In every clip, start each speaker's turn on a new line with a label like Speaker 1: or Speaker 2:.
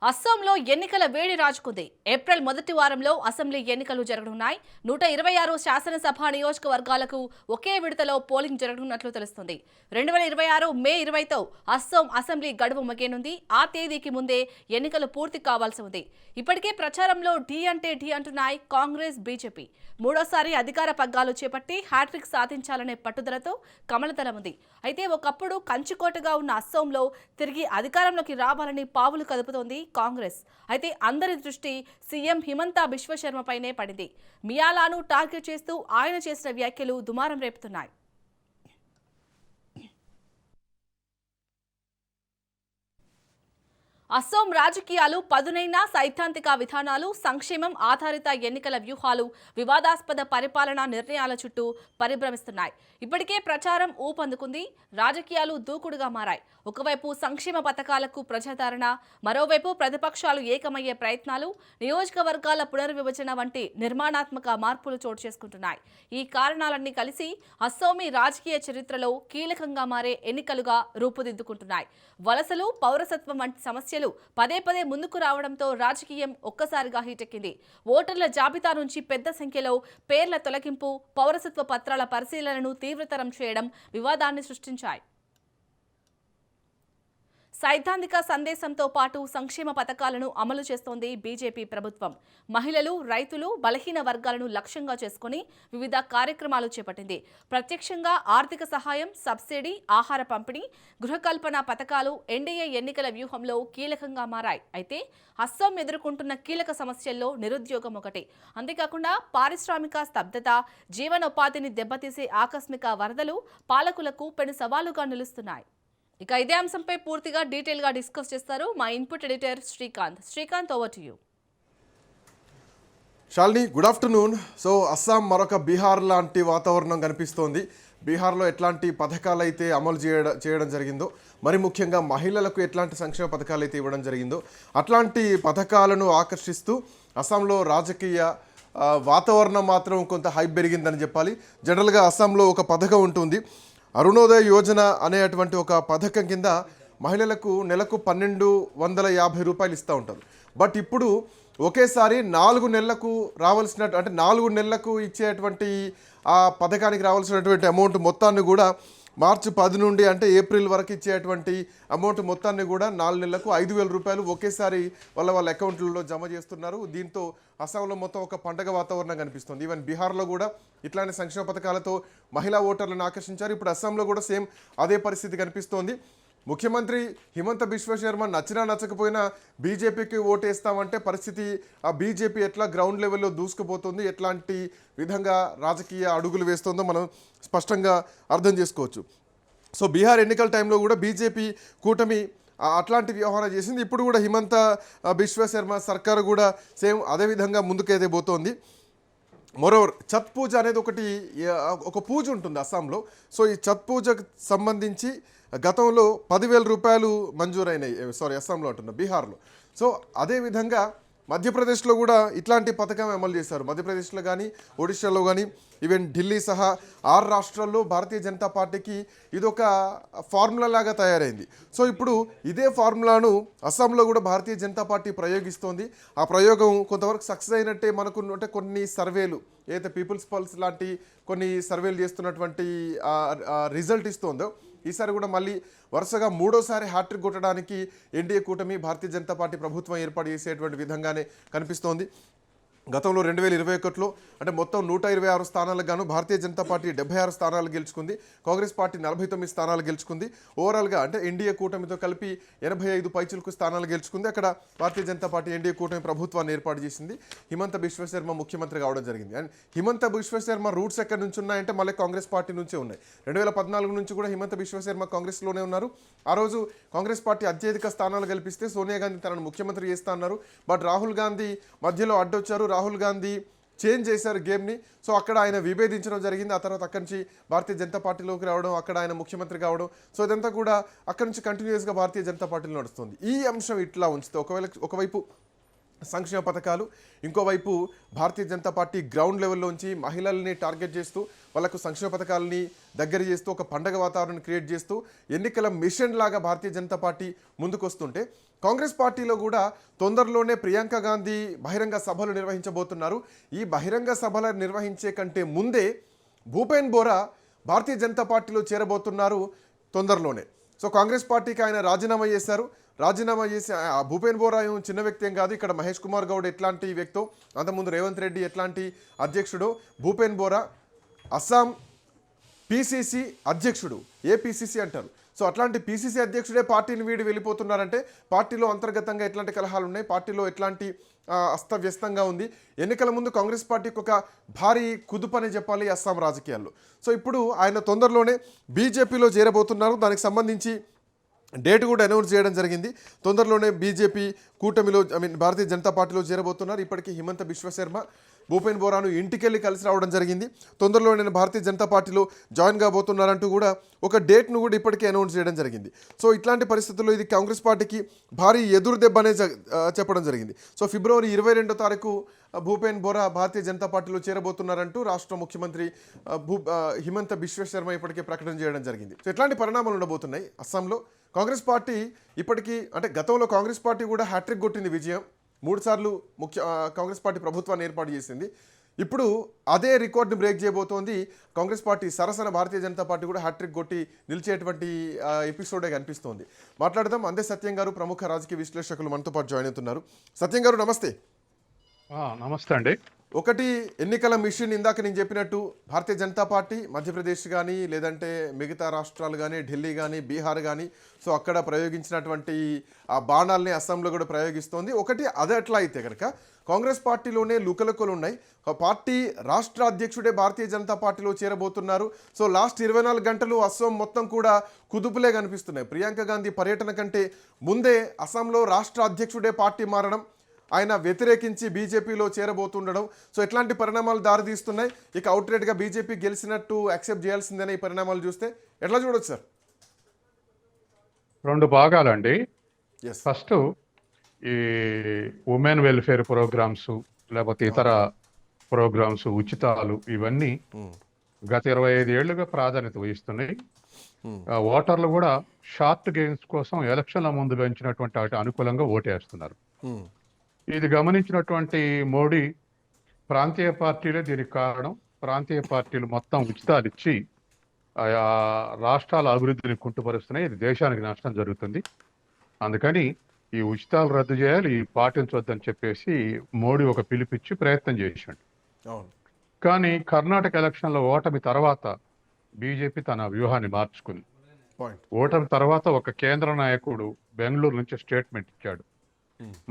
Speaker 1: అస్సాంలో ఎన్నికల వేడి రాజుకుంది. ఏప్రిల్ మొదటి వారంలో అసెంబ్లీ ఎన్నికలు జరగనున్నాయి. 126 శాసనసభ నియోజకవర్గాలకు ఒకే విడతలో పోలింగ్ జరగనున్నట్లు తెలుస్తుంది. 2026 మే 20తో అస్సాం అసెంబ్లీ గడువు ముగియనుంది. ఆ తేదీకి ముందే ఎన్నికలు పూర్తి కావాల్సి ఉంది. ఇప్పటికే ప్రచారంలో ఢీ అంటే ఢీ అంటున్నాయి కాంగ్రెస్, బీజేపీ. మూడోసారి అధికార పగ్గాలు చేపట్టి హ్యాట్రిక్ సాధించాలనే పట్టుదలతో కమలదళం ఉంది. అయితే ఒకప్పుడు కంచుకోటగా ఉన్న అస్సాంలో తిరిగి అధికారంలోకి రావాలని పావులు కదుపుతోంది కాంగ్రెస్. అయితే అందరి దృష్టి సీఎం హిమంతా బిశ్వ శర్మపైనే పడింది. మియాలాను టార్గెట్ చేస్తూ ఆయన చేసిన వ్యాఖ్యలు దుమారం రేపుతున్నాయి. అస్సాం రాజకీయాలు పదునైన సైద్ధాంతిక విధానాలు, సంక్షేమం ఆధారిత ఎన్నికల వ్యూహాలు, వివాదాస్పద పరిపాలనా నిర్ణయాల చుట్టూ పరిభ్రమిస్తున్నాయి. ఇప్పటికే ప్రచారం ఊపందుకుంది. రాజకీయాలు దూకుడుగా మారాయి. ఒకవైపు సంక్షేమ పథకాలకు ప్రజాదరణ, మరోవైపు ప్రతిపక్షాలు ఏకమయ్యే ప్రయత్నాలు, నియోజకవర్గాల పునర్విభజన వంటి నిర్మాణాత్మక మార్పులు చోటు చేసుకుంటున్నాయి. ఈ కారణాలన్నీ కలిసి అస్సామీ రాజకీయ చరిత్రలో కీలకంగా మారే ఎన్నికలుగా రూపుదిద్దుకుంటున్నాయి. వలసలు, పౌరసత్వం వంటి సమస్యలు పదే పదే ముందుకు రావడంతో రాజకీయం ఒక్కసారిగా హీటెక్కింది. ఓటర్ల జాబితా నుంచి పెద్ద సంఖ్యలో పేర్ల తొలగింపు, పౌరసత్వ పత్రాల పరిశీలనను తీవ్రతరం చేయడం వివాదాన్ని సృష్టించాయి. సైద్ధాంతిక సందేశంతో పాటు సంక్షేమ పథకాలను అమలు చేస్తోంది బీజేపీ ప్రభుత్వం. మహిళలు, రైతులు, బలహీన వర్గాలను లక్ష్యంగా చేసుకుని వివిధ కార్యక్రమాలు చేపట్టింది. ప్రత్యక్షంగా ఆర్థిక సహాయం, సబ్సిడీ, ఆహార పంపిణీ, గృహకల్పన పథకాలు ఎన్డీఏ ఎన్నికల వ్యూహంలో కీలకంగా మారాయి. అయితే అస్సాం ఎదుర్కొంటున్న కీలక సమస్యల్లో నిరుద్యోగం ఒకటి. అంతేకాకుండా పారిశ్రామిక స్తబ్దత, జీవనోపాధిని దెబ్బతీసే ఆకస్మిక వరదలు పాలకులకు పెను సవాలుగా నిలుస్తున్నాయి. ఇక ఇదే అంశంపై పూర్తిగా డీటెయిల్గా డిస్కస్ చేస్తారు మా input editor Srikanth. Srikanth, over to you.
Speaker 2: Shalini, good afternoon. So Assam మరొక బీహార్ లాంటి వాతావరణం కనిపిస్తోంది. బీహార్లో ఎట్లాంటి పథకాలు అయితే అమలు చేయడం జరిగిందో, మరి ముఖ్యంగా మహిళలకు ఎట్లాంటి సంక్షేమ పథకాలు అయితే ఇవ్వడం జరిగిందో, అట్లాంటి పథకాలను ఆకర్షిస్తూ అస్సాంలో రాజకీయ వాతావరణం మాత్రం కొంత హైప్ పెరిగిందని చెప్పాలి. జనరల్గా అస్సాంలో ఒక పథకం ఉంటుంది, అరుణోదయ యోజన అనేటువంటి ఒక పథకం కింద మహిళలకు నెలకు 1250 రూపాయలు ఇస్తూ ఉంటారు. బట్ ఇప్పుడు ఒకేసారి 4 నెలలకు రావాల్సిన, అంటే 4 నెలలకు ఇచ్చేటువంటి ఆ పథకానికి రావాల్సినటువంటి అమౌంట్ మొత్తాన్ని కూడా మార్చి 10 నుండి అంటే ఏప్రిల్ వరకు ఇచ్చేటువంటి అమౌంట్ మొత్తాన్ని కూడా 4 నెలలకు 5000 రూపాయలు ఒకేసారి వాళ్ళ అకౌంట్లలో జమ చేస్తున్నారు. దీంతో అస్సాంలో మొత్తం ఒక పండగ వాతావరణం కనిపిస్తుంది. ఈవెన్ బీహార్లో కూడా ఇట్లాంటి సంక్షేమ పథకాలతో మహిళా ఓటర్లను ఆకర్షించారు. ఇప్పుడు అస్సాంలో కూడా సేమ్ అదే పరిస్థితి కనిపిస్తోంది. ముఖ్యమంత్రి హిమంత బిశ్వ శర్మ నచ్చినా నచ్చకపోయినా బీజేపీకి ఓటేస్తామంటే పరిస్థితి ఆ బీజేపీ ఎట్లా గ్రౌండ్ లెవెల్లో దూసుకుపోతుంది, ఎట్లాంటి విధంగా రాజకీయ అడుగులు వేస్తుందో మనం స్పష్టంగా అర్థం చేసుకోవచ్చు. సో బీహార్ ఎన్నికల టైంలో కూడా బీజేపీ కూటమి అట్లాంటి వ్యవహారం చేసింది. ఇప్పుడు కూడా హిమంత బిశ్వ శర్మ సర్కారు కూడా సేమ్ అదే విధంగా ముందుకైతే పోతోంది. మరోవర్ ఛత్ పూజ అనేది ఒక పూజ ఉంటుంది అస్సాంలో. సో ఈ ఛత్ పూజకు సంబంధించి గతంలో 10,000 రూపాయలు మంజూరైనాయి. అస్సాంలో అంటున్నా, బీహార్లో. సో అదేవిధంగా మధ్యప్రదేశ్లో కూడా ఇట్లాంటి పథకం అమలు చేశారు. మధ్యప్రదేశ్లో కానీ, ఒడిశాలో కానీ, ఈవెన్ ఢిల్లీ సహా 6 రాష్ట్రాల్లో భారతీయ జనతా పార్టీకి ఇదొక ఫార్ములా లాగా తయారైంది. సో ఇప్పుడు ఇదే ఫార్ములాను అస్సాంలో కూడా భారతీయ జనతా పార్టీ ప్రయోగిస్తోంది. ఆ ప్రయోగం కొంతవరకు సక్సెస్ అయినట్టే మనకు అంటే కొన్ని సర్వేలు ఏదైతే పీపుల్స్ పల్స్ లాంటి కొన్ని సర్వేలు చేస్తున్నటువంటి రిజల్ట్ ఇస్తోందో, ఈసారి కూడా మళ్ళీ వరుసగా మూడోసారి హ్యాట్రిక్ కొట్టడానికి ఎన్డీఏ కూటమి భారతీయ జనతా పార్టీ ప్రభుత్వం ఏర్పాటు చేసేటువంటి విధంగానే కనిపిస్తోంది. గతంలో 2021లో అంటే మొత్తం 126 స్థానాలకు గాను భారతీయ జనతా పార్టీ 76 స్థానాలు గెలుచుకుంది. కాంగ్రెస్ పార్టీ 49 స్థానాలు గెలుచుకుంది. ఓవరాల్గా అంటే ఎన్డీఏ కూటమితో కలిపి 85 పైచిలకు స్థానాలు గెలుచుకుంది. అక్కడ భారతీయ జనతా పార్టీ ఎన్డీఏ కూటమి ప్రభుత్వాన్ని ఏర్పాటు చేసింది. హిమంత బిశ్వ శర్మ ముఖ్యమంత్రి కావడం జరిగింది. అండ్ హిమంత బిశ్వ శర్మ రూట్స్ ఎక్కడి నుంచి ఉన్నాయంటే మళ్ళీ కాంగ్రెస్ పార్టీ నుంచే ఉన్నాయి. 2014 నుంచి కూడా హిమంత బిశ్వ శర్మ కాంగ్రెస్లోనే ఉన్నారు. ఆ రోజు కాంగ్రెస్ పార్టీ అత్యధిక స్థానాలు గెలిపిస్తే సోనియా గాంధీ తనను ముఖ్యమంత్రి చేస్తా అన్నారు. బట్ రాహుల్ గాంధీ మధ్యలో అడ్డొచ్చారు. రాహుల్ గాంధీ చేంజ్ చేశారు గేమ్ని. సో అక్కడ ఆయన విభేదించడం జరిగింది. ఆ తర్వాత అక్కడి నుంచి భారతీయ జనతా పార్టీలోకి రావడం, అక్కడ ఆయన ముఖ్యమంత్రి కావడం. సో ఇదంతా కూడా అక్కడి నుంచి కంటిన్యూస్గా భారతీయ జనతా పార్టీలో నడుస్తుంది. ఈ అంశం ఇట్లా ఉంచితే ఒకవైపు సంక్షేమ పథకాలు, ఇంకోవైపు భారతీయ జనతా పార్టీ గ్రౌండ్ లెవెల్లోంచి మహిళల్ని టార్గెట్ చేస్తూ వాళ్ళకు సంక్షేమ పథకాలని దగ్గర చేస్తూ ఒక పండగ వాతావరణం క్రియేట్ చేస్తూ ఎన్నికల మిషన్ లాగా భారతీయ జనతా పార్టీ ముందుకొస్తుంటే, కాంగ్రెస్ పార్టీలో కూడా తొందరలోనే ప్రియాంక గాంధీ బహిరంగ సభలు నిర్వహించబోతున్నారు. ఈ బహిరంగ సభలు నిర్వహించే కంటే ముందే భూపేన్ బోరా భారతీయ జనతా పార్టీలో చేరబోతున్నారు తొందరలోనే. సో కాంగ్రెస్ పార్టీకి ఆయన రాజీనామా చేశారు. రాజీనామా చేసి భూపేన్ బోరా చిన్న వ్యక్తి ఏం కాదు. ఇక్కడ మహేష్ కుమార్ గౌడ్ ఎట్లాంటి వ్యక్తో, అంతకుముందు రేవంత్ రెడ్డి ఎట్లాంటి అధ్యక్షుడో, భూపేన్ బోరా అస్సాం పిసిసి అధ్యక్షుడు, ఏపీసీసీ అంటారు. సో అట్లాంటి పిసిసి అధ్యక్షుడే పార్టీని వీడి వెళ్ళిపోతున్నారంటే పార్టీలో అంతర్గతంగా ఎట్లాంటి కలహాలు ఉన్నాయి, పార్టీలో ఎట్లాంటి అస్తవ్యస్తంగా ఉంది. ఎన్నికల ముందు కాంగ్రెస్ పార్టీకి ఒక భారీ కుదుపని చెప్పాలి అస్సాం రాజకీయాల్లో. సో ఇప్పుడు ఆయన తొందరలోనే బీజేపీలో చేరబోతున్నారు. దానికి సంబంధించి డేట్ కూడా అనౌన్స్ చేయడం జరిగింది. తొందరలోనే బీజేపీ కూటమిలో భారతీయ జనతా పార్టీలో చేరబోతున్నారు. ఇప్పటికీ హిమంత బిశ్వ శర్మ భూపేన్ బోరాను ఇంటికెళ్ళి కలిసి రావడం జరిగింది. తొందరలో నేను భారతీయ జనతా పార్టీలో జాయిన్ కాబోతున్నారంటూ కూడా ఒక డేట్ను కూడా ఇప్పటికే అనౌన్స్ చేయడం జరిగింది. సో ఇట్లాంటి పరిస్థితుల్లో ఇది కాంగ్రెస్ పార్టీకి భారీ ఎదురు దెబ్బ అనే చెప్పడం జరిగింది. సో ఫిబ్రవరి 22వ తారీఖు భూపేన్ బోరా భారతీయ జనతా పార్టీలో చేరబోతున్నారంటూ రాష్ట్ర ముఖ్యమంత్రి హిమంత బిశ్వ శర్మ ఇప్పటికే ప్రకటన చేయడం జరిగింది. సో ఎట్లాంటి పరిణామాలు ఉండబోతున్నాయి అస్సాంలో? కాంగ్రెస్ పార్టీ ఇప్పటికీ, అంటే గతంలో కాంగ్రెస్ పార్టీ కూడా హ్యాట్రిక్ కొట్టింది, విజయం 3 సార్లు కాంగ్రెస్ పార్టీ ప్రభుత్వాన్ని ఏర్పాటు చేసింది. ఇప్పుడు అదే రికార్డుని బ్రేక్ చేయబోతోంది కాంగ్రెస్ పార్టీ. సరసన భారతీయ జనతా పార్టీ కూడా హ్యాట్రిక్ కొట్టి నిలిచేటువంటి ఎపిసోడే కనిపిస్తోంది. మాట్లాడదాం. అందే సత్యం గారు, ప్రముఖ రాజకీయ విశ్లేషకులు మనతో పాటు జాయిన్ అవుతున్నారు. సత్యం గారు నమస్తే.
Speaker 3: నమస్తే అండి.
Speaker 2: ఒకటి, ఎన్నికల మిషన్ ఇందాక నేను చెప్పినట్టు భారతీయ జనతా పార్టీ మధ్యప్రదేశ్ కానీ, లేదంటే మిగతా రాష్ట్రాలు కానీ, ఢిల్లీ కానీ, బీహార్ కానీ, సో అక్కడ ప్రయోగించినటువంటి ఆ బాణాలని అస్సాంలో కూడా ప్రయోగిస్తోంది. ఒకటి, అది అట్లా అయితే కనుక కాంగ్రెస్ పార్టీలోనే లుకలుకలు ఉన్నాయి. పార్టీ రాష్ట్ర అధ్యక్షుడే భారతీయ జనతా పార్టీలో చేరబోతున్నారు. సో లాస్ట్ 24 గంటలు అస్సాం మొత్తం కూడా కుదుపులే కనిపిస్తున్నాయి. ప్రియాంక గాంధీ పర్యటన కంటే ముందే అస్సాంలో రాష్ట్ర అధ్యక్షుడే పార్టీ మారడం, ఆయన వ్యతిరేకించి బీజేపీలో చేరబోతుండడం, సో ఎట్లాంటి పరిణామాలు దారితీస్తున్నాయి? ఇక అవుట్రేట్గా బీజేపీ గెలిచినట్టు యాక్సెప్ట్ చేయాల్సిందేనే ఈ పరిణామాలు చూస్తే ఎట్లా చూడొచ్చు సార్?
Speaker 3: 2 భాగాలండి.
Speaker 2: ఎస్.
Speaker 3: ఫస్ట్, ఈ ఉమెన్ వెల్ఫేర్ ప్రోగ్రామ్స్, లేకపోతే ఇతర ప్రోగ్రామ్స్, ఉచితాలు, ఇవన్నీ గత 25 ఏళ్లుగా ప్రాధాన్యత వహిస్తున్నాయి. ఓటర్లు కూడా షార్ట్ గెయిన్స్ కోసం ఎలక్షన్ల ముందు పెంచినటువంటి వాటి అనుకూలంగా ఓటేస్తున్నారు. ఇది గమనించినటువంటి మోడీ, ప్రాంతీయ పార్టీలే దీనికి కారణం, ప్రాంతీయ పార్టీలు మొత్తం ఉచితాలు ఇచ్చి రాష్ట్రాల అభివృద్ధిని కుంటుపరుస్తున్నాయి, ఇది దేశానికి నష్టం జరుగుతుంది, అందుకని ఈ ఉచితాలు రద్దు చేయాలి, ఈ పాటించవద్దని చెప్పేసి మోడీ ఒక పిలిపిచ్చి ప్రయత్నం చేశాడు. కానీ కర్ణాటక ఎలక్షన్లో ఓటమి తర్వాత బీజేపీ తన వ్యూహాన్ని మార్చుకుంది. ఓటమి తర్వాత ఒక కేంద్ర నాయకుడు బెంగళూరు నుంచి స్టేట్మెంట్ ఇచ్చాడు,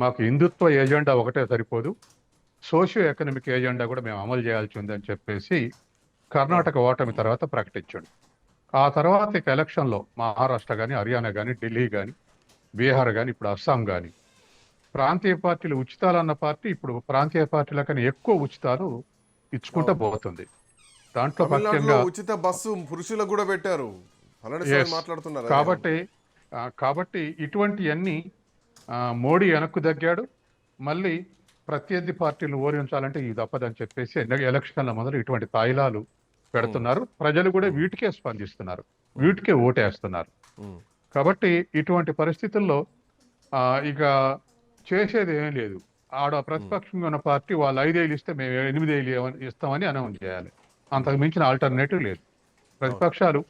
Speaker 3: మాకు హిందుత్వ ఏజెండా ఒకటే సరిపోదు, సోషియో ఎకనామిక్ ఏజెండా కూడా మేము అమలు చేయాల్సి ఉందని చెప్పేసి కర్ణాటక ఓటమి తర్వాత ప్రకటించాడు. ఆ తర్వాత ఇక ఎలక్షన్లో మహారాష్ట్ర కానీ, హర్యానా కానీ, ఢిల్లీ కానీ, బీహార్ కానీ, ఇప్పుడు అస్సాం కానీ ప్రాంతీయ పార్టీలు ఉచితాలు అన్న పార్టీ ఇప్పుడు ప్రాంతీయ పార్టీల కన్నా ఎక్కువ ఉచితాలు ఇచ్చుకుంటూ పోతుంది. దాంట్లో ముఖ్యంగా
Speaker 2: ఉచిత బస్సు పురుషులకు కూడా పెట్టారు.
Speaker 3: కాబట్టి ఇటువంటివన్నీ మోడీ వెనక్కు తగ్గాడు. మళ్ళీ ప్రత్యర్థి పార్టీలు ఓరించాలంటే ఇది తప్పదని చెప్పేసి ఎలక్షన్ల మొదలు ఇటువంటి తాయిలాలు పెడుతున్నారు. ప్రజలు కూడా వీటికే స్పందిస్తున్నారు, వీటికే ఓటేస్తున్నారు. కాబట్టి ఇటువంటి పరిస్థితుల్లో ఇక చేసేది ఏం లేదు. ఆడ ప్రతిపక్షంగా ఉన్న పార్టీ వాళ్ళు 5 ఏళ్ళు ఇస్తే మేము 8 ఏళ్ళు ఇస్తామని అనౌన్స్ చేయాలి. అంతకు మించిన ఆల్టర్నేటివ్ లేదు. ప్రతిపక్షాలు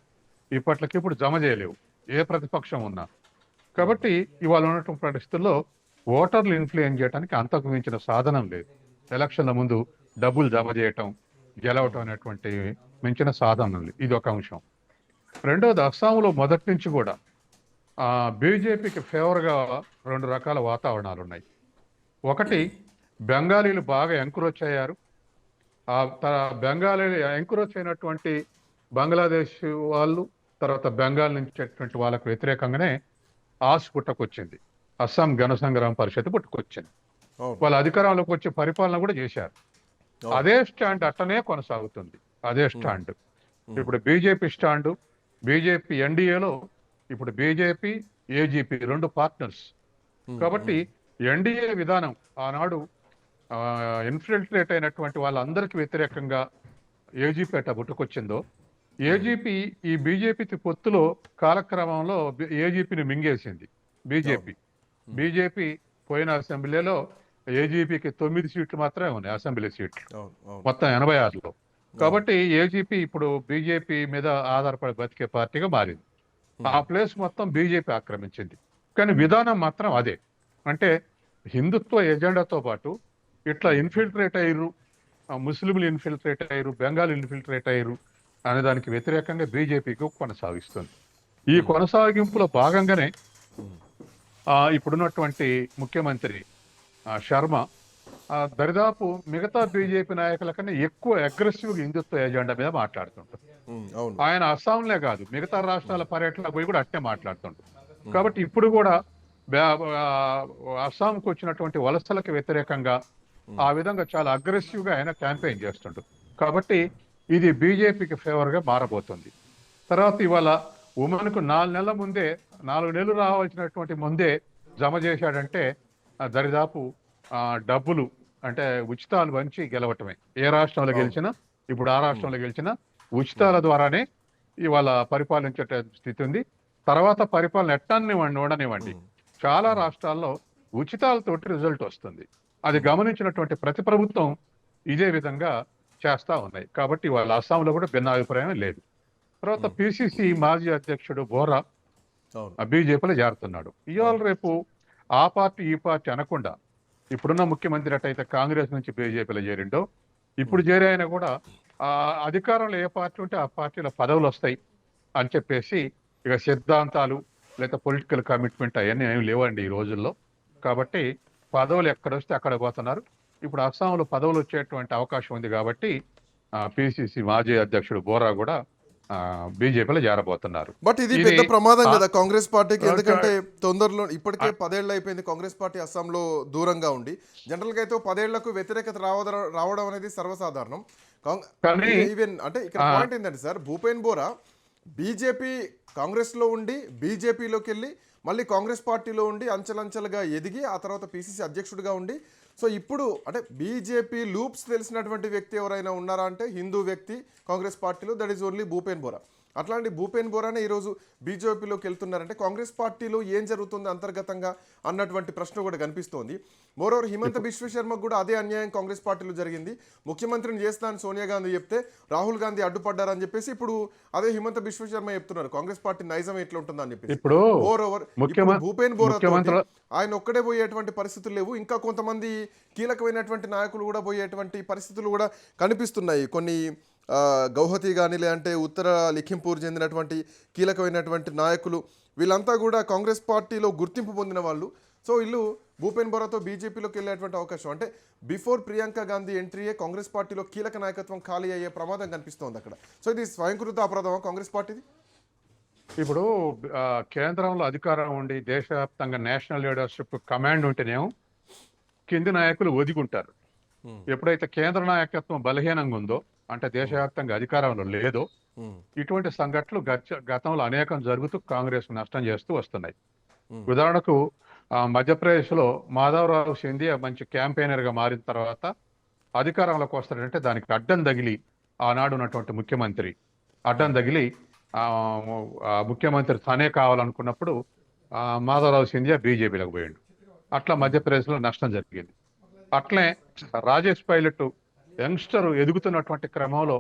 Speaker 3: ఇప్పట్లకిప్పుడు జమ చేయలేవు, ఏ ప్రతిపక్షం ఉన్నా. కాబట్టి ఇవాళ ఉన్నటువంటి పరిస్థితుల్లో ఓటర్లు ఇన్ఫ్లుయెన్స్ చేయడానికి అంతకు మించిన సాధనం లేదు. ఎలక్షన్ల ముందు డబ్బులు జమ చేయటం, గెలవటం అనేటువంటి మించిన సాధనం లేదు. ఇది ఒక అంశం. రెండవది, అస్సాంలో మొదటి నుంచి కూడా బీజేపీకి ఫేవర్గా 2 రకాల వాతావరణాలు ఉన్నాయి. ఒకటి, బెంగాలీలు బాగా ఎంకరేజ్ అయ్యారు. బెంగాలీలు ఎంకరేజ్ అయినటువంటి బంగ్లాదేశ్ వాళ్ళు, తర్వాత బెంగాల్ నుంచి వాళ్ళకు వ్యతిరేకంగానే ఆస్ పుట్టుకొచ్చింది, అస్సాం గణ సంగ్రామ పరిషత్ పుట్టుకొచ్చింది. వాళ్ళ అధికారంలోకి వచ్చి పరిపాలన కూడా చేశారు. అదే స్టాండ్ అట్టనే కొనసాగుతుంది. అదే స్టాండ్ ఇప్పుడు బీజేపీ స్టాండు. బీజేపీ ఎన్డీఏలో ఇప్పుడు బీజేపీ, ఏజీపీ 2 పార్ట్నర్స్. కాబట్టి ఎన్డీఏ విధానం ఆనాడు ఇన్ఫిల్ట్రేట్ అయినటువంటి వాళ్ళందరికీ వ్యతిరేకంగా ఏజీపీ అట్లా పుట్టుకొచ్చిందో, ఏజీపీ ఈ బీజేపీ పొత్తులో కాలక్రమంలో ఏజీపీని మింగేసింది. బీజేపీ పోయిన అసెంబ్లీలో ఏజీపీకి 9 సీట్లు మాత్రమే ఉన్నాయి, అసెంబ్లీ సీట్లు మొత్తం 86లో. కాబట్టి ఏజీపీ ఇప్పుడు బీజేపీ మీద ఆధారపడి బతికే పార్టీగా మారింది. ఆ ప్లేస్ మొత్తం బీజేపీ ఆక్రమించింది. కానీ విధానం మాత్రం అదే. అంటే హిందుత్వ ఎజెండాతో పాటు ఇట్లా ఇన్ఫిల్ట్రేట్ అయ్యారు, ముస్లింలు ఇన్ఫిల్ట్రేట్ అయ్యారు, బెంగాల్ ఇన్ఫిల్ట్రేట్ అయ్యారు అనే దానికి వ్యతిరేకంగా బీజేపీకి కొనసాగిస్తుంది. ఈ కొనసాగింపులో భాగంగానే ఇప్పుడున్నటువంటి ముఖ్యమంత్రి శర్మ దరిదాపు మిగతా బీజేపీ నాయకుల కన్నా ఎక్కువ అగ్రెసివ్గా హిందుత్వ ఎజెండా మీద మాట్లాడుతుంటారు. ఆయన అస్సాంలే కాదు, మిగతా రాష్ట్రాల పర్యటనకు పోయి కూడా అట్టే మాట్లాడుతుంటారు. కాబట్టి ఇప్పుడు కూడా అస్సాంకు వచ్చినటువంటి వలసలకు వ్యతిరేకంగా ఆ విధంగా చాలా అగ్రెసివ్ గా ఆయన క్యాంపెయిన్ చేస్తుంటారు. కాబట్టి ఇది బీజేపీకి ఫేవర్ గా మారబోతుంది. తర్వాత ఇవాళ ఉమెన్కు 4 నెలలు రావాల్సినటువంటి ముందే జమ చేశాడంటే దరిదాపు డబ్బులు అంటే ఉచితాలు వంచి గెలవటమే. ఏ రాష్ట్రంలో గెలిచినా, ఇప్పుడు ఆ రాష్ట్రంలో గెలిచినా ఉచితాల ద్వారానే ఇవాళ పరిపాలించే స్థితి ఉంది. తర్వాత పరిపాలన ఉండనివ్వండి, చాలా రాష్ట్రాల్లో ఉచితాలతోటి రిజల్ట్ వస్తుంది. అది గమనించినటువంటి ప్రతి ప్రభుత్వం ఇదే విధంగా చేస్తా ఉన్నాయి. కాబట్టి వాళ్ళ అస్సాంలో కూడా భిన్నాభిప్రాయం లేదు. తర్వాత పిసిసి మాజీ అధ్యక్షుడు బోరా బీజేపీలో చేరుతున్నాడు. ఇవాళ రేపు ఆ పార్టీ ఈ పార్టీ అనకుండా ఇప్పుడున్న ముఖ్యమంత్రి అట్టయితే కాంగ్రెస్ నుంచి బీజేపీలో చేరిండో, ఇప్పుడు చేరే ఆయన కూడా అధికారంలో ఏ పార్టీ ఉంటే ఆ పార్టీలో పదవులు వస్తాయి అని చెప్పేసి ఇక సిద్ధాంతాలు లేదా పొలిటికల్ కమిట్మెంట్ అవన్నీ ఏమి లేవండి ఈ రోజుల్లో. కాబట్టి పదవులు ఎక్కడొస్తే అక్కడ పోతున్నారు. ఇప్పుడు అస్సాంలో పదవులు వచ్చేటువంటి అవకాశం ఉంది. కాబట్టి పిసిసి మాజీ అధ్యక్షుడు బోరా కూడా బీజేపీలో చేరబోతున్నారు.
Speaker 2: బట్ ఇది పెద్ద ప్రమాదం కదా కాంగ్రెస్ పార్టీకి. ఎందుకంటే తొందరలో ఇప్పటికే 10 ఏళ్ళు అయిపోయింది కాంగ్రెస్ పార్టీ అస్సాంలో దూరంగా ఉండి. జనరల్ గా అయితే 10 ఏళ్లకు వ్యతిరేకత రావడం అనేది సర్వసాధారణం. ఈవెన్ అంటే ఇక్కడ పాయింట్ ఏంటంటే సార్, భూపేన్ బోరా బీజేపీ కాంగ్రెస్ లో ఉండి బీజేపీలోకి వెళ్ళి మళ్ళీ కాంగ్రెస్ పార్టీలో ఉండి అంచెలంచెలుగా ఎదిగి ఆ తర్వాత పిసిసి అధ్యక్షుడిగా ఉండి, సో ఇప్పుడు అంటే బీజేపీ లూప్స్ తెలిసినటువంటి వ్యక్తి ఎవరైనా ఉన్నారా అంటే హిందూ వ్యక్తి కాంగ్రెస్ పార్టీలో, that is only Bhupen Bora. అట్లాంటి భూపేన్ బోరానే ఈరోజు బీజేపీలోకి వెళ్తున్నారంటే కాంగ్రెస్ పార్టీలో ఏం జరుగుతుంది అంతర్గతంగా అన్నటువంటి ప్రశ్న కూడా కనిపిస్తోంది. మోరోవర్ హిమంత బిశ్వ శర్మకు కూడా అదే అన్యాయం కాంగ్రెస్ పార్టీలో జరిగింది. ముఖ్యమంత్రిని చేస్తానని సోనియా గాంధీ చెప్తే రాహుల్ గాంధీ అడ్డుపడ్డారని చెప్పేసి ఇప్పుడు అదే హిమంత బిశ్వ శర్మ చెప్తున్నారు కాంగ్రెస్ పార్టీ నైజం ఎట్లా ఉంటుందని చెప్పేసి.
Speaker 3: ఇప్పుడు
Speaker 2: మోరోవర్ భూపేన్ బోరా ఆయన ఒక్కడే పోయేటువంటి పరిస్థితులు లేవు, ఇంకా కొంతమంది కీలకమైనటువంటి నాయకులు కూడా పోయేటువంటి పరిస్థితులు కూడా కనిపిస్తున్నాయి. కొన్ని గౌహతి కానీ లేదంటే ఉత్తర లిఖింపూర్ చెందినటువంటి కీలకమైనటువంటి నాయకులు వీళ్ళంతా కూడా కాంగ్రెస్ పార్టీలో గుర్తింపు పొందిన వాళ్ళు. సో వీళ్ళు భూపేన్ బోరాతో బీజేపీలోకి వెళ్ళేటువంటి అవకాశం, అంటే బిఫోర్ ప్రియాంక గాంధీ ఎంట్రీయే కాంగ్రెస్ పార్టీలో కీలక నాయకత్వం ఖాళీ అయ్యే ప్రమాదం కనిపిస్తోంది అక్కడ. సో ఇది స్వయంకృత అపరాధమా కాంగ్రెస్ పార్టీది?
Speaker 3: ఇప్పుడు కేంద్రంలో అధికారం ఉండి దేశవ్యాప్తంగా నేషనల్ లీడర్షిప్ కమాండ్ ఉంటేనేమో కింది నాయకులు ఒదిగుంటారు. ఎప్పుడైతే కేంద్ర నాయకత్వం బలహీనంగా ఉందో, అంటే దేశవ్యాప్తంగా అధికారంలో లేదో, ఇటువంటి సంఘటనలు గతంలో అనేకం జరుగుతూ కాంగ్రెస్ నష్టం చేస్తూ వస్తున్నాయి. ఉదాహరణకు మధ్యప్రదేశ్ లో మాధవరావు సింధియా మంచి క్యాంపెయినర్ గా మారిన తర్వాత అధికారంలోకి వస్తాడంటే దానికి అడ్డం తగిలి ఆనాడు ఉన్నటువంటి ముఖ్యమంత్రి అడ్డం తగిలి ముఖ్యమంత్రి తనే కావాలనుకున్నప్పుడు మాధవరావు సింధియా బీజేపీలోకి పోయాడు. అట్లా మధ్యప్రదేశ్ లో నష్టం జరిగింది. అట్లే రాజేష్ పైలట్ యంగ్స్టర్ ఎదుగుతున్నటువంటి క్రమంలో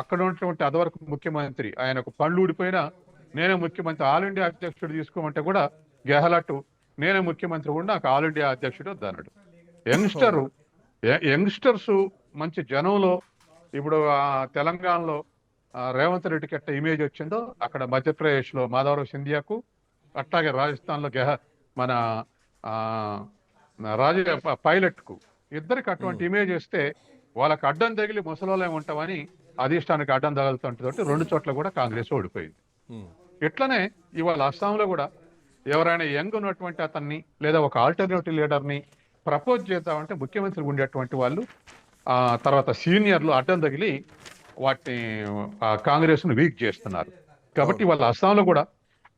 Speaker 3: అక్కడ ఉన్నటువంటి అదివరకు ముఖ్యమంత్రి ఆయనకు పళ్ళు ఊడిపోయినా నేనే ముఖ్యమంత్రి, ఆల్ ఇండియా అధ్యక్షుడు తీసుకోమంటే కూడా గెహ్లట్ నేనే ముఖ్యమంత్రి కూడా నాకు ఆల్ ఇండియా అధ్యక్షుడు వద్దన్నాడు. యంగ్స్టర్స్ మంచి జనంలో ఇప్పుడు తెలంగాణలో రేవంత్ రెడ్డికి ఎట్ట ఇమేజ్ వచ్చిందో అక్కడ మధ్యప్రదేశ్ లో మాధవరావు సింధియాకు, అట్లాగే రాజస్థాన్ లో మన పైలట్ కు ఇద్దరికి అటువంటి ఇమేజ్ వస్తే వాళ్ళకి అడ్డం తగిలి ముసలోళ్ళే ఉంటామని అధిష్టానికి అడ్డం తగులుతుంటే 2 చోట్ల కూడా కాంగ్రెస్ ఓడిపోయింది. ఇట్లనే ఇవాళ అస్సాంలో కూడా ఎవరైనా యంగ్ ఉన్నటువంటి అతన్ని లేదా ఒక ఆల్టర్నేటివ్ లీడర్ని ప్రపోజ్ చేద్దామంటే ముఖ్యమంత్రి ఉండేటువంటి వాళ్ళు తర్వాత సీనియర్లు అడ్డం తగిలి వాటిని కాంగ్రెస్ను వీక్ చేస్తున్నారు. కాబట్టి వాళ్ళ అస్సాంలో కూడా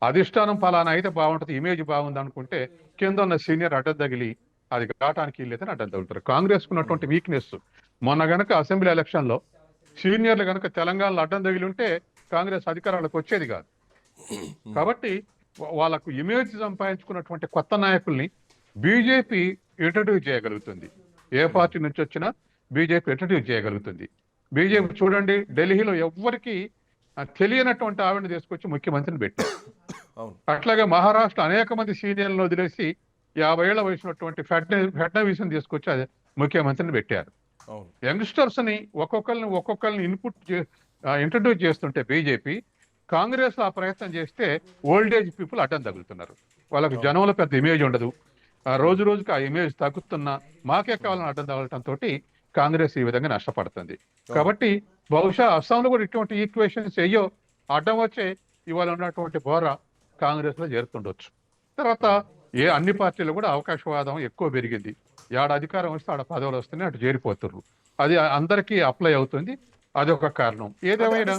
Speaker 3: అధిష్టానం ఫలానా అయితే బాగుంటుంది, ఇమేజ్ బాగుంది అనుకుంటే కింద ఉన్న సీనియర్ అడ్డం తగిలి అది కావటానికి లేదని అడ్డం తగులుతారు. కాంగ్రెస్ ఉన్నటువంటి వీక్నెస్, మొన్న గనక అసెంబ్లీ ఎలక్షన్ లో సీనియర్లు గనక తెలంగాణలో అడ్డం తగిలి ఉంటే కాంగ్రెస్ అధికారంలోకి వచ్చేది కాదు. కాబట్టి వాళ్ళకు ఇమేజ్ సంపాదించుకున్నటువంటి కొత్త నాయకుల్ని బీజేపీ ఇంట్రడ్యూస్ చేయగలుగుతుంది. ఏ పార్టీ నుంచి వచ్చినా బీజేపీ ఇంట్రడ్యూస్ చేయగలుగుతుంది. బీజేపీ చూడండి, ఢిల్లీలో ఎవ్వరికి తెలియనటువంటి ఆవిడని తీసుకొచ్చి ముఖ్యమంత్రిని పెట్టారు. అట్లాగే మహారాష్ట్ర అనేక మంది సీనియర్లను వదిలేసి 50 ఏళ్ల వయసున్నటువంటి ఫడ్నవీస్ని తీసుకొచ్చి ముఖ్యమంత్రిని పెట్టారు. యంగ్స్టర్స్ ని ఒక్కొక్కరిని ఇంట్రడ్యూస్ చేస్తుంటే బీజేపీ, కాంగ్రెస్ ఆ ప్రయత్నం చేస్తే ఓల్డ్ ఏజ్ పీపుల్ అడ్డం తగులుతున్నారు. వాళ్ళకు జనంలో పెద్ద ఇమేజ్ ఉండదు. రోజు రోజుకి ఆ ఇమేజ్ తగ్గుతున్నా మాకే కావాలని అడ్డం తగలటంతో కాంగ్రెస్ ఈ విధంగా నష్టపడుతుంది. కాబట్టి బహుశా అస్సాంలో కూడా ఇటువంటి ఈక్వేషన్స్ అయ్యో అడ్డం వచ్చే ఇవాళ ఉన్నటువంటి బోరా కాంగ్రెస్ లో చేరుతుండొచ్చు. తర్వాత అన్ని పార్టీలు కూడా అవకాశవాదం ఎక్కువ పెరిగింది. ఏడ అధికారం వస్తే ఆడ పదవులు వస్తున్నాయి, అటు చేరిపోతున్నారు. అది అందరికీ అప్లై అవుతుంది. అదొక కారణం. ఏదేమైనా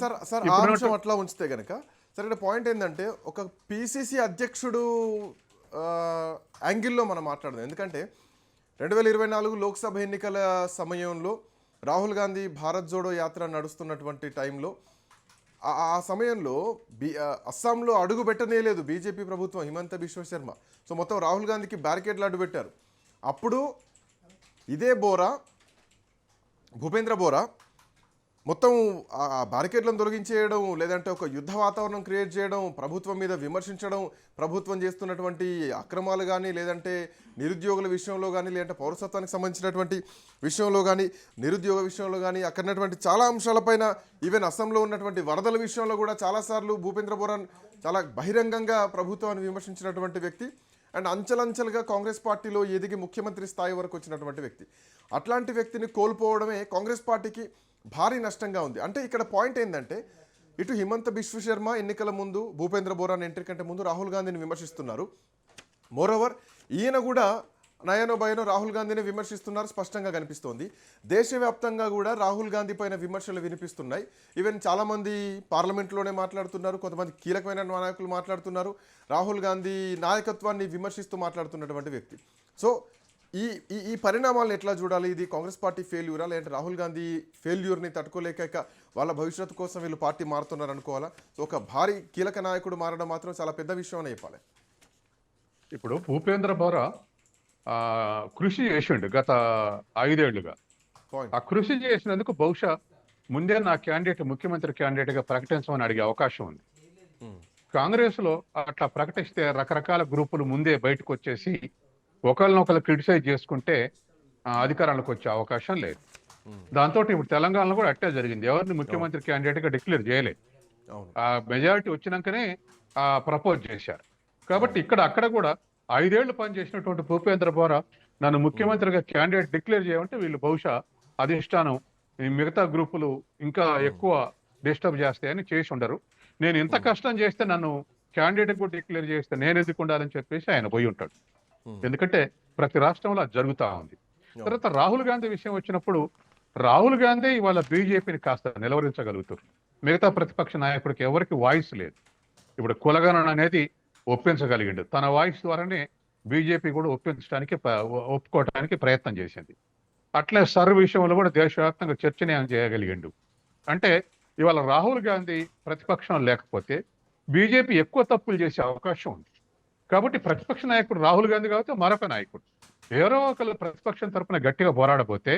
Speaker 2: అట్లా ఉంచితే గనక సరే, పాయింట్ ఏంటంటే ఒక పిసిసి అధ్యక్షుడు యాంగిల్లో మనం మాట్లాడదాం. ఎందుకంటే 2024 లోక్సభ ఎన్నికల సమయంలో రాహుల్ గాంధీ భారత్ జోడో యాత్ర నడుస్తున్నటువంటి టైంలో ఆ సమయంలో అస్సాంలో అడుగు పెట్టనేలేదు బీజేపీ ప్రభుత్వం, హిమంత బిశ్వ శర్మ. సో మొత్తం రాహుల్ గాంధీకి బ్యారికేడ్లు అడ్డు పెట్టారు. అప్పుడు ఇదే బోరా, భూపేంద్ర బోరా మొత్తం ఆ బ్యారికేడ్లను తొలగించేయడం, లేదంటే ఒక యుద్ధ వాతావరణం క్రియేట్ చేయడం, ప్రభుత్వం మీద విమర్శించడం, ప్రభుత్వం చేస్తున్నటువంటి అక్రమాలు కానీ, లేదంటే నిరుద్యోగుల విషయంలో కానీ, లేదంటే పౌరసత్వానికి సంబంధించినటువంటి విషయంలో కానీ, నిరుద్యోగ విషయంలో కానీ, అక్కడటువంటి చాలా అంశాలపైన, ఈవెన్ అస్సాంలో ఉన్నటువంటి వరదల విషయంలో కూడా చాలాసార్లు భూపేంద్ర బోరా చాలా బహిరంగంగా ప్రభుత్వాన్ని విమర్శించినటువంటి వ్యక్తి. అండ్ అంచెలంచెలుగా కాంగ్రెస్ పార్టీలో ఎదిగి ముఖ్యమంత్రి స్థాయి వరకు వచ్చినటువంటి వ్యక్తి. అట్లాంటి వ్యక్తిని కోల్పోవడమే కాంగ్రెస్ పార్టీకి భారీ నష్టంగా ఉంది. అంటే ఇక్కడ పాయింట్ ఏంటంటే, ఇటు హిమంత బిశ్వ శర్మ ఎన్నికల ముందు భూపేంద్ర బోరాన్ ఎంట్రీ కంటే ముందు రాహుల్ గాంధీని విమర్శిస్తున్నారు. మోరోవర్ ఈయన కూడా నయనో భయనో రాహుల్ గాంధీని విమర్శిస్తున్నారు, స్పష్టంగా కనిపిస్తోంది. దేశవ్యాప్తంగా కూడా రాహుల్ గాంధీ పైన విమర్శలు వినిపిస్తున్నాయి. ఈవెన్ చాలామంది పార్లమెంట్లోనే మాట్లాడుతున్నారు, కొంతమంది కీలకమైన నాయకులు మాట్లాడుతున్నారు. రాహుల్ గాంధీ నాయకత్వాన్ని విమర్శిస్తూ మాట్లాడుతున్నటువంటి వ్యక్తి. సో ఈ ఈ పరిణామాలను ఎట్లా చూడాలి? ఇది కాంగ్రెస్ పార్టీ ఫెయిల్యూరా, లేదంటే రాహుల్ గాంధీ ఫెయిల్యూర్ని తట్టుకోలేక వాళ్ళ భవిష్యత్తు కోసం వీళ్ళు పార్టీ మారుతున్నారు అనుకోవాలా? సో ఒక భారీ కీలక నాయకుడు మారడం మాత్రం చాలా పెద్ద విషయం అని చెప్పాలి.
Speaker 3: ఇప్పుడు భూపేంద్ర బోరా కృషి చేసిండు గత 5 ఏళ్లుగా. ఆ కృషి చేసినందుకు బహుశా ముందే నా క్యాండిడేట్ ముఖ్యమంత్రి క్యాండిడేట్గా ప్రకటించమని అడిగే అవకాశం ఉంది. కాంగ్రెస్ లో అట్లా ప్రకటిస్తే రకరకాల గ్రూపులు ముందే బయటకు వచ్చేసి ఒకరినొకరు క్రిటిసైజ్ చేసుకుంటే అధికారంలోకి వచ్చే అవకాశం లేదు. దాంతో ఇప్పుడు తెలంగాణలో కూడా అట్టే జరిగింది. ఎవరిని ముఖ్యమంత్రి క్యాండిడేట్ గా డిక్లేర్ చేయలేదు. ఆ మెజారిటీ వచ్చినాకనే ప్రపోజ్ చేశారు. కాబట్టి అక్కడ కూడా 5 ఏళ్లు పనిచేసినటువంటి భూపేంద్ర బోరా నన్ను ముఖ్యమంత్రిగా క్యాండిడేట్ డిక్లేర్ చేయమంటే వీళ్ళు బహుశా అధిష్టానం మిగతా గ్రూపులు ఇంకా ఎక్కువ డిస్టర్బ్ చేస్తాయని చేసి ఉండరు. నేను ఇంత కష్టం చేస్తే నన్ను క్యాండిడేట్ కూడా డిక్లేర్ చేస్తే నేను ఎందుకు ఉండాలని చెప్పేసి ఆయన పోయి ఉంటాడు. ఎందుకంటే ప్రతి రాష్ట్రంలో అది జరుగుతూ ఉంది. తర్వాత రాహుల్ గాంధీ విషయం వచ్చినప్పుడు రాహుల్ గాంధీ ఇవాళ బీజేపీని కాస్త నిలవరించగలుగుతారు. మిగతా ప్రతిపక్ష నాయకుడికి ఎవరికి వాయిస్ లేదు. ఇప్పుడు కులగణన అనేది ఒప్పించగలిగిండు. తన వాయిస్ ద్వారానే బీజేపీ కూడా ఒప్పుకోవడానికి ప్రయత్నం చేసింది. అట్లే సర్ విషయంలో కూడా దేశవ్యాప్తంగా చర్చనీయం చేయగలిగిండు. అంటే ఇవాళ రాహుల్ గాంధీ ప్రతిపక్షం లేకపోతే బీజేపీ ఎక్కువ తప్పులు చేసే అవకాశం ఉంది. కాబట్టి ప్రతిపక్ష నాయకుడు రాహుల్ గాంధీ కాబట్టి మరొక నాయకుడు ఎవరో ఒకళ్ళు ప్రతిపక్షం తరఫున గట్టిగా పోరాడబోతే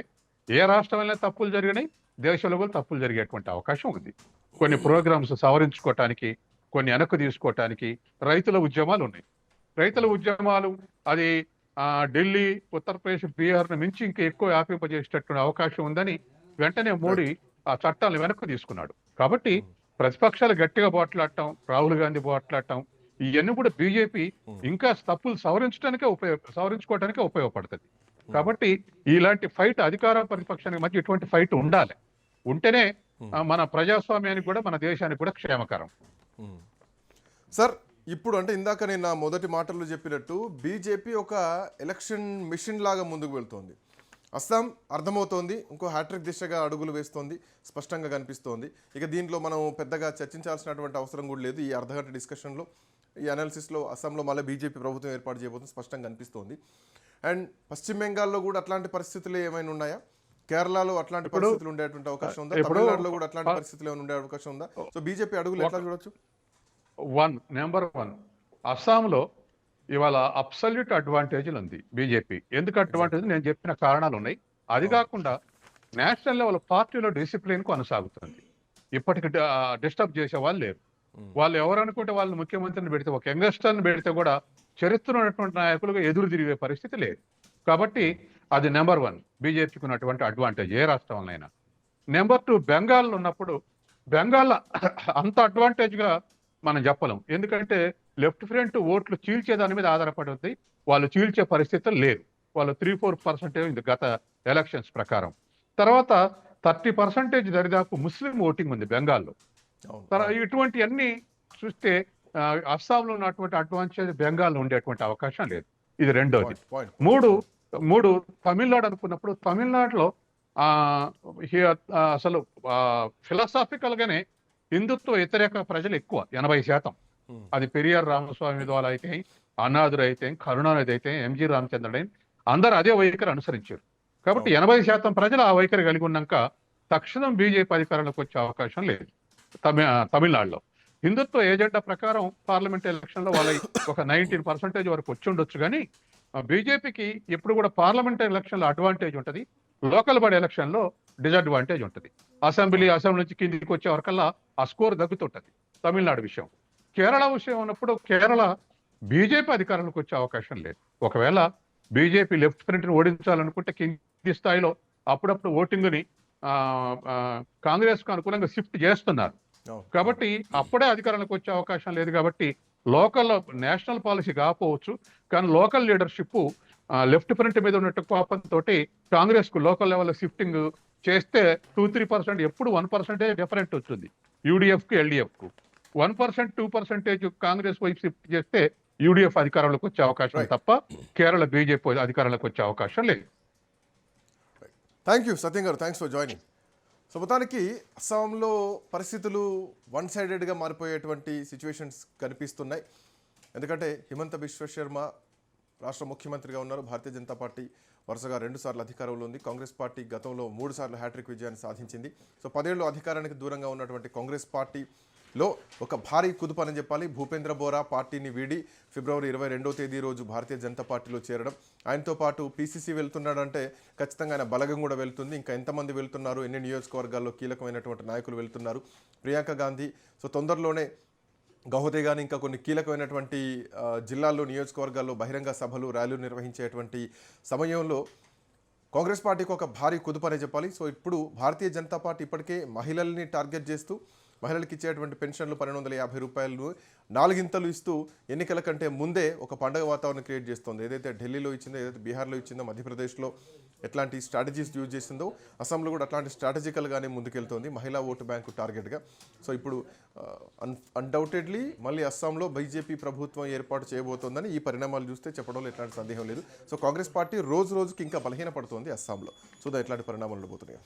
Speaker 3: ఏ రాష్ట్రంలో తప్పులు జరిగినాయి, దేశంలో కూడా తప్పులు జరిగేటువంటి అవకాశం ఉంది. కొన్ని ప్రోగ్రామ్స్ సవరించుకోవటానికి, కొన్ని వెనక్కు తీసుకోవటానికి రైతుల ఉద్యమాలు ఉన్నాయి. రైతుల ఉద్యమాలు అది ఢిల్లీ, ఉత్తరప్రదేశ్, బీహార్ను మించి ఇంకా ఎక్కువ వ్యాపింపజేసేటటువంటి అవకాశం ఉందని వెంటనే మోడీ ఆ చట్టాలను వెనక్కు తీసుకున్నాడు. కాబట్టి ప్రతిపక్షాలు గట్టిగా పోట్లాడటం, రాహుల్ గాంధీ పోట్లాడటం, ఇవన్నీ కూడా బీజేపీ ఇంకా తప్పులు సవరించుకోవటానికే ఉపయోగపడుతుంది. కాబట్టి ఇలాంటి ఫైట్ అధికార ప్రతిపక్షానికి మధ్య ఇటువంటి ఫైట్ ఉండాలి. ఉంటేనే మన ప్రజాస్వామ్యానికి కూడా మన దేశానికి కూడా క్షేమకరం.
Speaker 2: సార్ ఇప్పుడు అంటే ఇందాక నేను నా మొదటి మాటల్లో చెప్పినట్టు బీజేపీ ఒక ఎలక్షన్ మిషన్ లాగా ముందుకు వెళ్తోంది. అస్సాం అర్థమవుతోంది, ఇంకో హ్యాట్రిక్ దిశగా అడుగులు వేస్తోంది, స్పష్టంగా కనిపిస్తోంది. ఇక దీంట్లో మనం పెద్దగా చర్చించాల్సినటువంటి అవసరం కూడా లేదు. ఈ అర్ధగంట డిస్కషన్లో, ఈ అనాలిసిస్లో అస్సాంలో మళ్ళీ బీజేపీ ప్రభుత్వం ఏర్పాటు చేయబోతుంది, స్పష్టంగా కనిపిస్తోంది. అండ్ పశ్చిమ బెంగాల్లో కూడా అట్లాంటి పరిస్థితులు ఏమైనా ఉన్నాయా? కేరళలో అట్లాంటి పరిస్థితులు ఉండేటువంటి అవకాశం ఉందా? తమిళనాడులో కూడా అట్లాంటి పరిస్థితులు ఏమైనా ఉండే అవకాశం ఉందా? సో బీజేపీ అడుగులు ఎట్లా చూడొచ్చు?
Speaker 3: నెంబర్ వన్, అస్సాంలో ఇవాళ అబ్సల్యూట్ అడ్వాంటేజ్లు ఉంది బీజేపీ. ఎందుకు అడ్వాంటేజ్? నేను చెప్పిన కారణాలు ఉన్నాయి. అది కాకుండా నేషనల్ లెవెల్ పార్టీలో డిసిప్లిన్ కొనసాగుతుంది. ఇప్పటికి డిస్టర్బ్ చేసే వాళ్ళు లేరు. వాళ్ళు ఎవరు అనుకుంటే వాళ్ళు ముఖ్యమంత్రిని పెడితే, ఒక యంగ్స్టర్ని పెడితే కూడా చరిత్ర ఉన్నటువంటి నాయకులుగా ఎదురు తిరిగే పరిస్థితి లేదు. కాబట్టి అది నెంబర్ వన్, బీజేపీకి ఉన్నటువంటి అడ్వాంటేజ్ ఏ రాష్ట్రంలోనైనా. నెంబర్ టూ, బెంగాల్లో ఉన్నప్పుడు బెంగాల్ అంత అడ్వాంటేజ్గా మనం చెప్పలేం. ఎందుకంటే లెఫ్ట్ ఫ్రంట్ ఓట్లు చీల్చే దాని మీద ఆధారపడి ఉంది. వాళ్ళు చీల్చే పరిస్థితులు లేదు. వాళ్ళు 3-4% గత ఎలక్షన్స్ ప్రకారం. తర్వాత 30% దరిదాపు ముస్లిం ఓటింగ్ ఉంది బెంగాల్లో. ఇటువంటి అన్ని చూస్తే అస్సాంలో ఉన్నటువంటి అడ్వాంటేజ్ బెంగాల్లో ఉండేటువంటి అవకాశం లేదు. ఇది రెండోది. మూడు తమిళనాడు అనుకున్నప్పుడు తమిళనాడులో అసలు ఫిలాసాఫికల్ గానే హిందుత్వ వ్యతిరేక ప్రజలు ఎక్కువ, 80%. అది పెరియార్ రామస్వామి ద్వారా అయితే, అన్నాదురు అయితే, కరుణానిధి అయితే, ఎంజి రామచంద్రుడు, అందరూ అదే వైఖరి అనుసరించారు. కాబట్టి 80% ప్రజలు ఆ వైఖరి కలిగి ఉన్నాక తక్షణం బీజేపీ అధికారంలోకి వచ్చే అవకాశం లేదు తమిళనాడులో. హిందుత్వ ఏజెండా ప్రకారం పార్లమెంట్ ఎలక్షన్ లో వాళ్ళ ఒక 19% వరకు వచ్చి ఉండొచ్చు. కానీ బీజేపీకి ఎప్పుడు కూడా పార్లమెంట్ ఎలక్షన్ లో అడ్వాంటేజ్ ఉంటుంది, లోకల్ బాడీ ఎలక్షన్ లో డిసడ్వాంటేజ్ ఉంటుంది. అసెంబ్లీ నుంచి కిందికి వచ్చే వరకల్లా ఆ స్కోర్ తగ్గుతుంటది. తమిళనాడు విషయం. కేరళ విషయం ఉన్నప్పుడు కేరళ బీజేపీ అధికారంలోకి వచ్చే అవకాశం లేదు. ఒకవేళ బీజేపీ లెఫ్ట్ ఫ్రంట్ని ఓడించాలనుకుంటే కింది స్థాయిలో అప్పుడప్పుడు ఓటింగ్ని కాంగ్రెస్ కు అనుకూలంగా షిఫ్ట్ చేస్తున్నారు. కాబట్టి అప్పుడే అధికారంలోకి వచ్చే అవకాశం లేదు. కాబట్టి లోకల్ నేషనల్ పాలసీ కాకపోవచ్చు, కానీ లోకల్ లీడర్షిప్ లెఫ్ట్ ఫ్రంట్ మీద ఉన్నట్టు కోపంతో కాంగ్రెస్ కు లోకల్ లెవెల్ షిఫ్టింగ్ చేస్తే 2-3% ఎప్పుడు 1% డిఫరెంట్ వచ్చింది యూడిఎఫ్ కు ఎల్డిఎఫ్ కు. 1%, 2% కాంగ్రెస్ వైపు షిఫ్ట్ చేస్తే యూడిఎఫ్ అధికారంలోకి వచ్చే అవకాశం తప్ప కేరళ బీజేపీ అధికారంలోకి వచ్చే అవకాశం లేదు.
Speaker 2: థ్యాంక్ యూ సత్యం గారు, థ్యాంక్స్ ఫర్ జాయినింగ్. సో మొత్తానికి అస్సాంలో పరిస్థితులు వన్ సైడెడ్గా మారిపోయేటువంటి సిచ్యువేషన్స్ కనిపిస్తున్నాయి. ఎందుకంటే హిమంత బిశ్వ శర్మ రాష్ట్ర ముఖ్యమంత్రిగా ఉన్నారు. భారతీయ జనతా పార్టీ వరుసగా 2 సార్లు అధికారంలో ఉంది. కాంగ్రెస్ పార్టీ గతంలో 3 సార్లు హ్యాట్రిక్ విజయాన్ని సాధించింది. సో 10 ఏళ్ళు అధికారానికి దూరంగా ఉన్నటువంటి కాంగ్రెస్ పార్టీలో ఒక భారీ కుదుపు అని చెప్పాలి. భూపేంద్ర బోరా పార్టీని వీడి ఫిబ్రవరి 22వ తేదీ రోజు భారతీయ జనతా పార్టీలో చేరడం, ఆయనతో పాటు పీసీసీ వెళ్తున్నాడంటే ఖచ్చితంగా ఆయన బలగం కూడా వెళ్తుంది. ఇంకా ఎంతమంది వెళ్తున్నారు, ఎన్ని నియోజకవర్గాల్లో కీలకమైనటువంటి నాయకులు వెళ్తున్నారు, ప్రియాంక గాంధీ. సో తొందరలోనే గౌహతి కానీ ఇంకా కొన్ని కీలకమైనటువంటి జిల్లాల్లో నియోజకవర్గాల్లో బహిరంగ సభలు ర్యాలీలు నిర్వహించేటువంటి సమయంలో కాంగ్రెస్ పార్టీకి ఒక భారీ కుదుపు అనే చెప్పాలి. సో ఇప్పుడు భారతీయ జనతా పార్టీ ఇప్పటికే మహిళల్ని టార్గెట్ చేస్తూ మహిళలకు ఇచ్చేటువంటి పెన్షన్లు 1250 రూపాయలు 4 ఇస్తూ ఎన్నికల కంటే ముందే ఒక పండుగ వాతావరణం క్రియేట్ చేస్తుంది. ఏదైతే ఢిల్లీలో ఇచ్చిందో, ఏదైతే బీహార్లో ఇచ్చిందో, మధ్యప్రదేశ్లో ఎట్లాంటి స్ట్రాటజీస్ యూజ్ చేసిందో, అస్సాంలో కూడా అట్లాంటి స్ట్రాటజికల్గానే ముందుకెళ్తోంది మహిళా ఓటు బ్యాంకు టార్గెట్గా. సో ఇప్పుడు అన్డౌటెడ్లీ మళ్ళీ అస్సాంలో బీజేపీ ప్రభుత్వం ఏర్పాటు చేయబోతోందని ఈ పరిణామాలు చూస్తే చెప్పడంలో ఎట్లాంటి సందేహం లేదు. సో కాంగ్రెస్ పార్టీ రోజు రోజుకి ఇంకా బలహీనపడుతోంది అస్సాంలో. చూద్దాం ఎట్లాంటి పరిణామాలు ఉండబోతున్నాయి.